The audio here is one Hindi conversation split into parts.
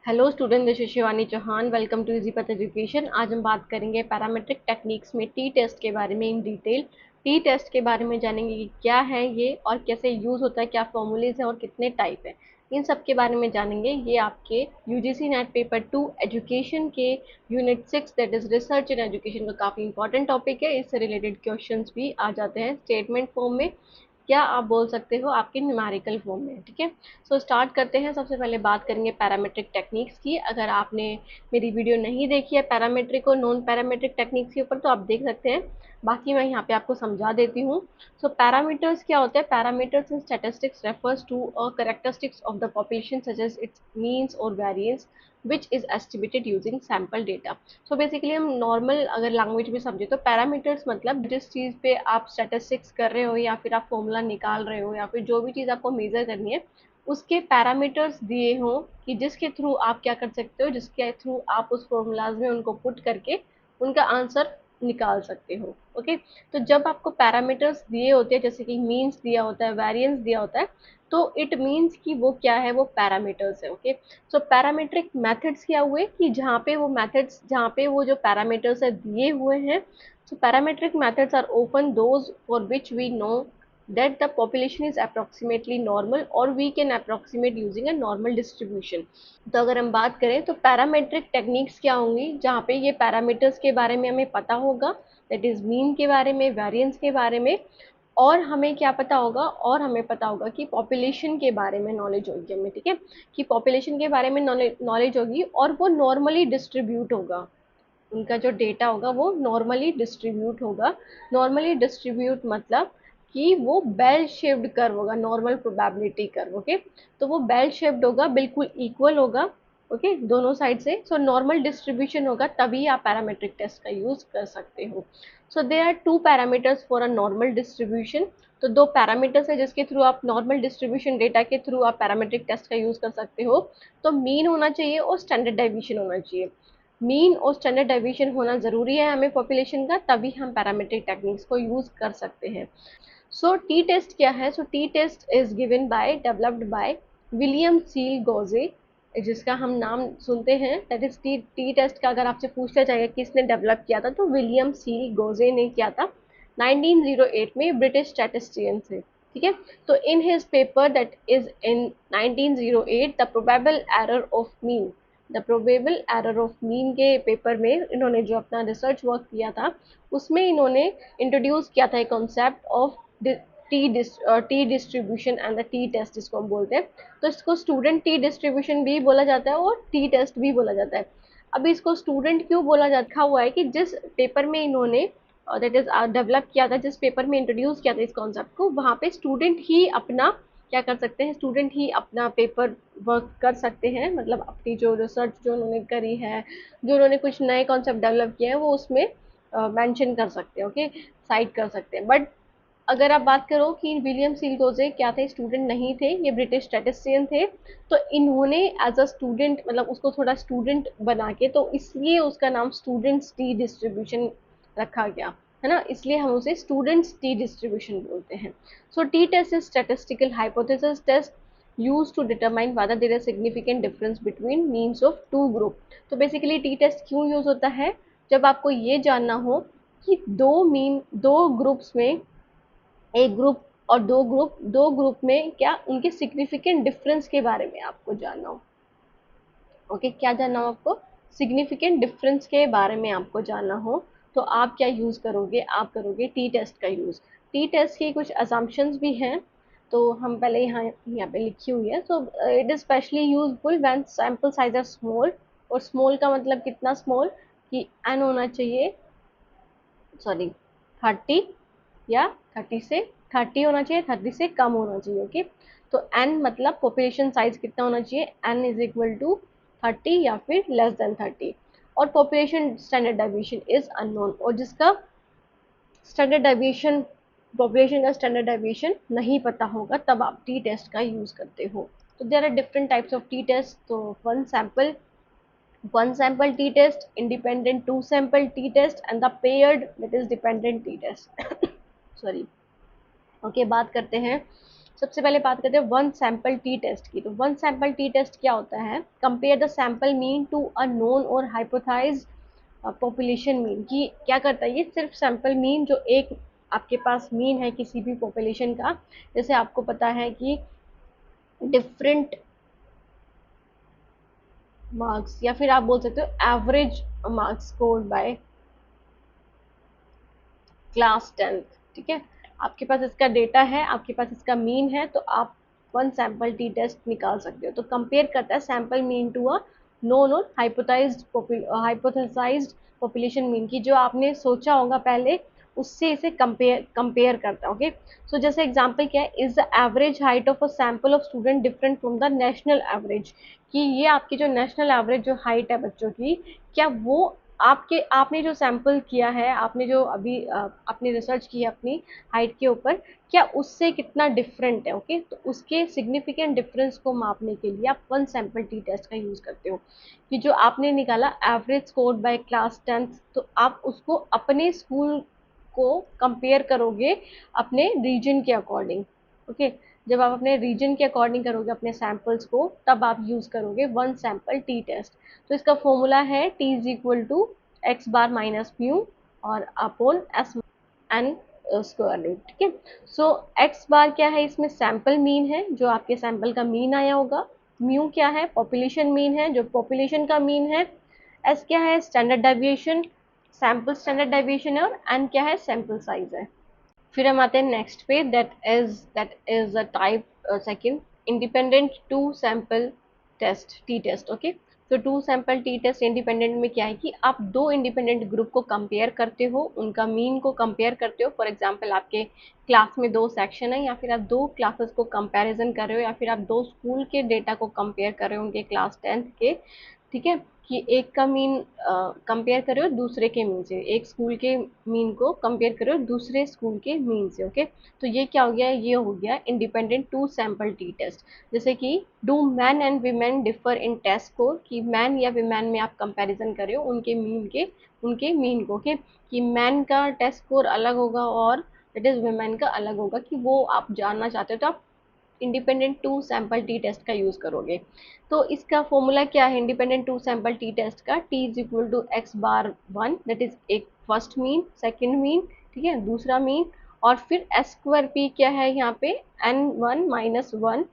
Hello student, this is Shivani Chauhan. Welcome to easy path education. आज हम बात करेंगे पैरामेट्रिक टेक्निक्स में टी टेस्ट के बारे में इन डिटेल। टी टेस्ट के बारे में जानेंगे कि क्या है ये और कैसे यूज होता है, क्या फॉर्मूलेज है और कितने टाइप है। इन सब के बारे में जानेंगे। ये आपके यूजीसी नेट पेपर 2 एजुकेशन के unit 6 that is research in education का काफ़ी इंपॉर्टेंट टॉपिक है। इससे रिलेटेड क्वेश्चंस भी आ जाते हैं स्टेटमेंट फॉर्म में, क्या आप बोल सकते हो आपके न्यूमेरिकल फॉर्म में। ठीक है, सो स्टार्ट करते हैं। सबसे पहले बात करेंगे पैरामेट्रिक टेक्निक्स की। अगर आपने मेरी वीडियो नहीं देखी है पैरामेट्रिक और नॉन पैरामेट्रिक टेक्निक्स के ऊपर तो आप देख सकते हैं, बाकी मैं यहाँ पे आपको समझा देती हूँ। सो पैरामीटर्स क्या होते हैं? Parameters in statistics refers to a characteristics of the population such as its means और variance which is estimated using sample data. So basically हम नॉर्मल अगर लैंग्वेज में समझे तो पैरामीटर्स मतलब जिस चीज़ पे आप स्टैटिस्टिक्स कर रहे हो या फिर आप फॉर्मूला निकाल रहे हो या फिर जो भी चीज़ आपको मेजर करनी है उसके पैरामीटर्स दिए हों कि जिसके थ्रू आप क्या कर सकते हो, जिसके थ्रू आप उस फॉर्मूलाज में उनको पुट करके उनका आंसर निकाल सकते हो। ओके, तो जब आपको पैरामीटर्स दिए होते हैं जैसे कि मीन्स दिया होता है, वेरिएंस दिया होता है, तो इट मीन्स कि वो क्या है, वो पैरामीटर्स है। ओके, सो पैरामीट्रिक मेथड्स क्या हुए कि जहाँ पे वो मेथड्स, जहाँ पे वो जो पैरामीटर्स है दिए हुए हैं, so parametric methods are often those for which we know that the population is approximately normal or we can approximate using a normal distribution। तो अगर हम बात करें तो पैरामेट्रिक टेक्निक्स क्या होंगी जहाँ पे ये पैरामीटर्स के बारे में हमें पता होगा, दैट इज मीन के बारे में, वेरिएंस के बारे में, और हमें क्या पता होगा, और हमें पता होगा कि पॉपुलेशन के बारे में नॉलेज होगी हमें। ठीक है, कि पॉपुलेशन के बारे में नॉलेज होगी और वो नॉर्मली डिस्ट्रीब्यूट होगा, उनका जो डेटा होगा वो नॉर्मली डिस्ट्रीब्यूट होगा। नॉर्मली डिस्ट्रीब्यूट मतलब कि वो बेल शेप्ड कर्व होगा, नॉर्मल प्रोबेबिलिटी कर्व। ओके, तो वो बेल शेप्ड होगा, बिल्कुल इक्वल होगा। ओके, दोनों साइड से। सो नॉर्मल डिस्ट्रीब्यूशन होगा तभी आप पैरामेट्रिक टेस्ट का यूज कर सकते हो। So there are two parameters for a normal distribution. तो दो पैरामीटर्स है जिसके थ्रू आप नॉर्मल डिस्ट्रीब्यूशन डेटा के थ्रू आप पैरामेट्रिक टेस्ट का यूज कर सकते हो। तो मीन होना चाहिए और स्टैंडर्ड डेविएशन होना चाहिए। मीन और स्टैंडर्ड डेविएशन होना ज़रूरी है हमें पॉपुलेशन का, तभी हम पैरामेट्रिक टेक्निक्स को यूज़ कर सकते हैं। सो टी टेस्ट क्या है? So T test is given by, developed by William Sealy Gosset, जिसका हम नाम सुनते हैं, that is T T test का अगर आपसे पूछना चाहिए किसने डेवलप किया था तो विलियम सील गोजे ने किया था 1908 में, ब्रिटिश स्टैटिस्टिशियन से। ठीक है, तो in his paper that is in 1908 the probable error of mean, the probable error of mean के पेपर में इन्होंने जो अपना रिसर्च वर्क किया था उसमें इन्होंने इंट्रोड्यूस किया था एक concept of T distribution and the T test, जिसको हम बोलते हैं। तो इसको स्टूडेंट टी डिस्ट्रीब्यूशन भी बोला जाता है और टी टेस्ट भी बोला जाता है। अभी इसको स्टूडेंट क्यों बोला जाता हुआ है कि जिस पेपर में इन्होंने दैट इज डेवलप किया था, जिस पेपर में इंट्रोड्यूस किया था इस कॉन्सेप्ट को, वहाँ पे स्टूडेंट ही अपना क्या कर सकते हैं, स्टूडेंट ही अपना पेपर वर्क कर सकते हैं, मतलब अपनी जो रिसर्च जो उन्होंने करी है, जो उन्होंने कुछ नए कॉन्सेप्ट डेवलप किए हैं वो उसमें मेंशन कर सकते हैं। ओके, साइट कर सकते हैं। बट अगर आप बात करो कि विलियम सिलगोजे क्या थे, स्टूडेंट नहीं थे, ये ब्रिटिश स्टैटिस्टिशियन थे। तो इन्होंने एज अ स्टूडेंट, मतलब उसको थोड़ा स्टूडेंट बना के, तो इसलिए उसका नाम स्टूडेंट्स टी डिस्ट्रीब्यूशन रखा गया है ना, इसलिए हम उसे स्टूडेंट्स टी डिस्ट्रीब्यूशन बोलते हैं। So T test is statistical hypothesis test use to determine whether there is significant difference between means of two group। तो बेसिकली टी टेस्ट क्यों यूज होता है? जब आपको ये जानना हो कि दो ग्रुप्स में, एक ग्रुप और दो ग्रुप में क्या उनके सिग्निफिकेंट डिफरेंस के बारे में आपको जानना हो। ओके, क्या जानना हो आपको? सिग्निफिकेंट डिफरेंस के बारे में आपको जानना हो तो आप क्या यूज़ करोगे? आप करोगे टी टेस्ट का यूज़। टी टेस्ट की कुछ असम्पशंस भी हैं, तो हम पहले यहाँ पे लिखी हुई है। So it is specially useful when sample size are small. और स्मॉल का मतलब कितना स्मॉल कि एन होना चाहिए, सॉरी 30, या 30 से 30 होना चाहिए, 30 से कम होना चाहिए। ओके, तो n मतलब पॉपुलेशन साइज कितना होना चाहिए, n इज इक्वल टू 30 या फिर लेस देन 30। और population standard deviation is unknown, और जिसका स्टैंडर्ड डेविएशन, पॉपुलेशन का स्टैंडर्ड डेविएशन नहीं पता होगा तब आप टी टेस्ट का यूज करते हो। तो there are different types of T test. तो one sample t test, independent two sample t test and the paired that is dependent t test। Sorry. Okay, बात करते हैं सबसे पहले बात करते हैं वन सैंपल टी टेस्ट की। तो वन सैंपल टी टेस्ट क्या होता है? Compare the sample mean to a known or hypothesize population mean. की क्या करता है ये? सिर्फ सैंपल मीन, जो एक आपके पास मीन है किसी भी पॉपुलेशन का, जैसे आपको पता है कि डिफरेंट मार्क्स, या फिर आप बोल सकते हो average marks scored by class 10th, ठीक है। आपके पास इसका डेटा है, आपके पास इसका मीन है, तो आप वन सैंपल टी टेस्ट निकाल सकते हो। तो कंपेयर करता है sample mean to a known or hypothesized population mean की, जो आपने सोचा होगा पहले उससे इसे कंपेयर करता है। ओके, सो जैसे एग्जांपल क्या है? Is the average height of a sample of student different from the national average. कि ये आपकी जो नेशनल एवरेज जो हाइट है बच्चों की, क्या वो आपने जो सैंपल किया है, आपने जो अभी आपने रिसर्च की है अपनी हाइट के ऊपर, क्या उससे कितना डिफरेंट है? ओके, तो उसके सिग्निफिकेंट डिफरेंस को मापने के लिए आप वन सैंपल टी टेस्ट का यूज करते हो। कि जो आपने निकाला average score bye class 10th, तो आप उसको अपने स्कूल को कंपेयर करोगे अपने रीजन के अकॉर्डिंग। ओके, जब आप अपने रीजन के अकॉर्डिंग करोगे अपने सैंपल्स को, तब आप यूज करोगे वन सैंपल टी टेस्ट। तो इसका फॉर्मूला है T is equal to X bar minus mu और upon S N square root, ठीक है। सो एक्स बार क्या है? इसमें सैंपल मीन है, जो आपके सैंपल का मीन आया होगा। म्यू क्या है? पॉपुलेशन मीन है, जो पॉपुलेशन का मीन है। एस क्या है? Standard deviation, sample standard deviation है। और एन क्या है? सैंपल साइज है। फिर हम आते हैं नेक्स्ट पे, that is a type second independent two sample test T test. Okay, तो two sample T test independent में क्या है कि आप दो इंडिपेंडेंट ग्रुप को कंपेयर करते हो, उनका मीन को कंपेयर करते हो। फॉर एग्जांपल आपके क्लास में दो सेक्शन है, या फिर आप दो क्लासेस को कंपैरिजन कर रहे हो, या फिर आप दो स्कूल के डेटा को कंपेयर कर रहे हो उनके क्लास 10th के, ठीक है। कि एक का मीन कंपेयर करो दूसरे के मीन से, एक स्कूल के मीन को कंपेयर करो दूसरे स्कूल के मीन से। ओके, तो ये क्या हो गया? ये हो गया independent two sample T test. जैसे कि do man and women differ in test score, कि मैन या वीमेन में आप कंपैरिजन कर रहे हो उनके मीन को। ओके, कि मैन का टेस्ट स्कोर अलग होगा और दैट इज वीमेन का अलग होगा, कि वो आप जानना चाहते हो, तो आप independent two sample T test का यूज करोगे। तो इसका फॉर्मूला क्या है independent two sample T test का? T is equal to X bar one, that is एक फर्स्ट मीन, सेकेंड मीन, ठीक है, दूसरा मीन, और फिर एस स्क्वायर पी क्या है यहाँ पे? एन वन माइनस वन,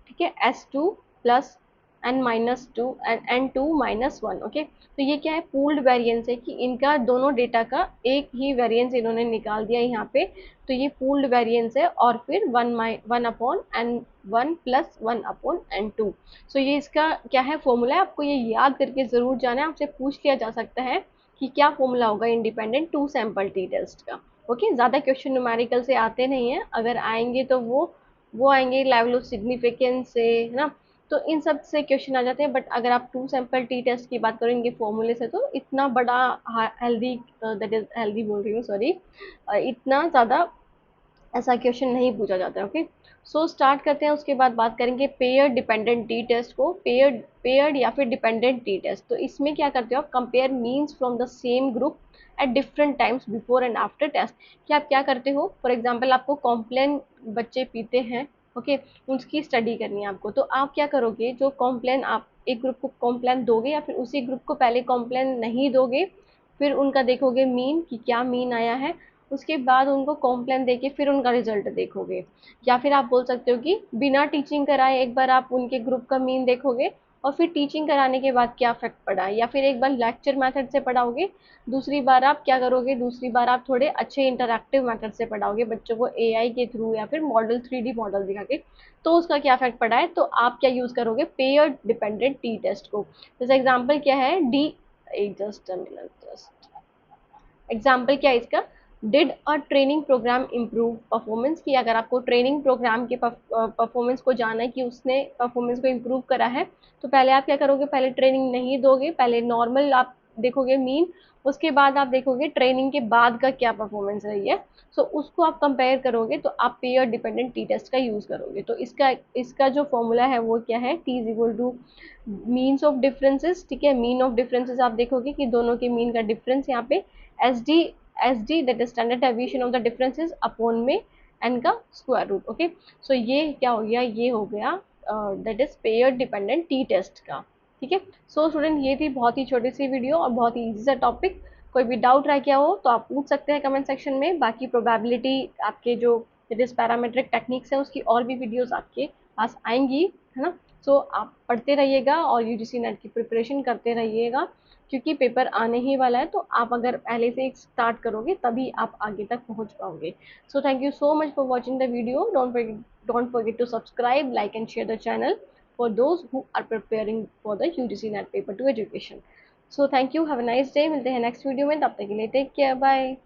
ठीक है, S two plus N minus two N two minus one. Okay, तो ये क्या है? पूल्ड वेरिएंस है, कि इनका दोनों डेटा का एक ही वेरिएंस इन्होंने निकाल दिया यहाँ पे, तो ये पूल्ड वेरिएंस है। और फिर one upon N one plus one upon N two. So ये इसका क्या है? फॉर्मूला है, आपको ये याद करके जरूर जाना है, आपसे पूछ लिया जा सकता है कि क्या फॉर्मूला होगा independent two sample T test का। ओके, ज्यादा क्वेश्चन न्यूमेरिकल से आते नहीं है, अगर आएंगे तो वो आएंगे लेवल ऑफ सिग्निफिकेंस से, है ना। तो इन सब से क्वेश्चन आ जाते हैं, बट अगर आप टू सैंपल टी टेस्ट की बात करेंगे फॉर्मूले से, तो इतना बड़ा हेल्दी, दैट इज हेल्दी बोल रही हूँ, सॉरी, इतना ज़्यादा ऐसा क्वेश्चन नहीं पूछा जाता है। ओके, सो स्टार्ट करते हैं, उसके बाद बात करेंगे पेयर डिपेंडेंट टी टेस्ट को। पेयर्ड या फिर डिपेंडेंट टी टेस्ट, तो इसमें क्या करते हो आप? Compare means from the same group at different times before and after test. कि आप क्या करते हो? फॉर एग्जाम्पल आपको कॉम्प्लेन बच्चे पीते हैं, ओके, उसकी स्टडी करनी है आपको, तो आप क्या करोगे? जो कॉम्प्लेन आप एक ग्रुप को कॉम्प्लेन दोगे, या फिर उसी ग्रुप को पहले कॉम्प्लेन नहीं दोगे, फिर उनका देखोगे मीन कि क्या मीन आया है, उसके बाद उनको कॉम्प्लेन देके फिर उनका रिजल्ट देखोगे। या फिर आप बोल सकते हो कि बिना टीचिंग कराए एक बार आप उनके ग्रुप का मीन देखोगे, और फिर टीचिंग कराने के बाद क्या इफेक्ट पड़ा है, या फिर एक बार लेक्चर मेथड से पढ़ाओगे, दूसरी बार आप क्या करोगे? दूसरी बार आप थोड़े अच्छे इंटरैक्टिव मेथड से पढ़ाओगे बच्चों को, एआई के थ्रू या फिर मॉडल 3D मॉडल दिखा के, तो उसका क्या इफेक्ट पड़ा है। तो आप क्या यूज करोगे? पेयर डिपेंडेंट टी टेस्ट को। जैसे एग्जाम्पल क्या है? डी एक जस्ट एग्जाम्पल क्या है इसका? Did a training program improve performance, की अगर आपको ट्रेनिंग प्रोग्राम के परफॉर्मेंस को जानना है कि उसने परफॉर्मेंस को इम्प्रूव करा है, तो पहले आप क्या करोगे? पहले ट्रेनिंग नहीं दोगे, पहले नॉर्मल आप देखोगे मीन, उसके बाद आप देखोगे ट्रेनिंग के बाद का क्या परफॉर्मेंस रही है, सो उसको आप कंपेयर करोगे, तो आप पेयर डिपेंडेंट टी टेस्ट का यूज करोगे। तो इसका जो फॉर्मूला है वो क्या है? T is equal two means of differences, ठीक है। मीन ऑफ डिफरेंसेस आप देखोगे कि दोनों के मीन का डिफरेंस यहाँ पे S D that is standard deviation of the differences upon में n का स्क्वायर रूट। ओके, सो ये क्या हो गया, ये हो गया that is pair dependent T test का। ठीक है, सो स्टूडेंट ये थी बहुत ही छोटी सी वीडियो और बहुत ही इजी सा टॉपिक। कोई भी डाउट रह गया हो तो आप पूछ सकते हैं कमेंट सेक्शन में। बाकी प्रोबेबिलिटी आपके जो दैट इज पैरामेट्रिक टेक्निक्स है उसकी और भी वीडियोस आपके पास आएंगी, है ना। सो आप पढ़ते रहिएगा और यूजीसी नेट की प्रिपरेशन करते रहिएगा, क्योंकि पेपर आने ही वाला है। तो आप अगर पहले से स्टार्ट करोगे तभी आप आगे तक पहुंच पाओगे। So thank you so much for watching the video. Don't forget to subscribe, like and share the channel for those who are preparing for the UGC NET paper 2 education. So thank you. Have a nice day. मिलते हैं next video में, तब तक के लिए take care. Bye.